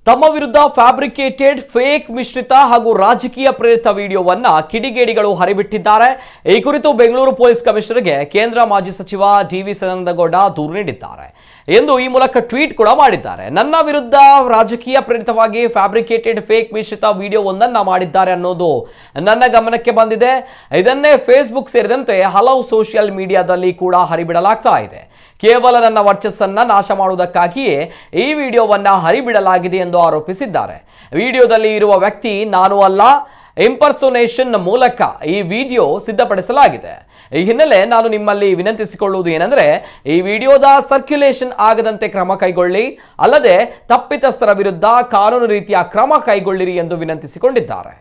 ತಮ್ಮ ವಿರುದ್ಧ fabricated fake ಮಿಶ್ರಿತ ಹಾಗೂ ರಾಜಕೀಯ ಪ್ರೇರಿತ ವಿಡಿಯೋವನ್ನ ಕಿಡಿಗೇಡಿಗಳು ಹರಿಬಿಟ್ಟಿದ್ದಾರೆ. ಈ ಕುರಿತು ಬೆಂಗಳೂರು ಪೊಲೀಸ್ ಕಮಿಷನರ್ಗೆ ಕೇಂದ್ರ ಮಾಜಿ ಸಚಿವ ಡಿ.ವಿ. ಸದಾನಂದಗೌಡ ದೂರು ನೀಡಿದ್ದಾರೆ ಎಂದು ಈ ಮೂಲಕ ಟ್ವೀಟ್ ಕೂಡ ಮಾಡಿದ್ದಾರೆ. ನನ್ನ ವಿರುದ್ಧ ರಾಜಕೀಯ ಪ್ರೇರಿತವಾಗಿ ಫ್ಯಾಬ್ರಿಕೇಟೆಡ್ ಫೇಕ್ ಮಿಶ್ರಿತ ವಿಡಿಯೋವೊಂದನ್ನು ಮಾಡಿದ್ದಾರೆ ಅನ್ನೋದು ನನ್ನ ಗಮನಕ್ಕೆ ಬಂದಿದೆ. ಇದನ್ನೇ ಫೇಸ್ಬುಕ್ ಸೇರಿದಂತೆ ಹಲವು ಸೋಷಿಯಲ್ ಮೀಡಿಯಾದಲ್ಲಿ ಕೂಡ ಹರಿಬಿಡಲಾಗ್ತಾ ಇದೆ. ಕೇವಲ ನನ್ನ ವರ್ಚಸ್ಸನ್ನ ನಾಶ ಮಾಡುವುದಕ್ಕಾಗಿಯೇ ಈ ವಿಡಿಯೋವನ್ನ ಹರಿಬಿಡಲಾಗಿದೆ ಎಂದು ಆರೋಪಿಸಿದ್ದಾರೆ. ವಿಡಿಯೋದಲ್ಲಿ ಇರುವ ವ್ಯಕ್ತಿ ನಾನು ಅಲ್ಲ, ಇಂಪರ್ಸೋನೇಷನ್ ಮೂಲಕ ಈ ವಿಡಿಯೋ ಸಿದ್ಧಪಡಿಸಲಾಗಿದೆ. ಈ ಹಿನ್ನೆಲೆ ನಾನು ನಿಮ್ಮಲ್ಲಿ ವಿನಂತಿಸಿಕೊಳ್ಳುವುದು ಏನೆಂದರೆ, ಈ ವಿಡಿಯೋದ ಸರ್ಕ್ಯುಲೇಷನ್ ಆಗದಂತೆ ಕ್ರಮ ಕೈಗೊಳ್ಳಿ, ಅಲ್ಲದೆ ತಪ್ಪಿತಸ್ಥರ ವಿರುದ್ಧ ಕಾನೂನು ರೀತಿಯ ಕ್ರಮ ಕೈಗೊಳ್ಳಿರಿ ಎಂದು ವಿನಂತಿಸಿಕೊಂಡಿದ್ದಾರೆ.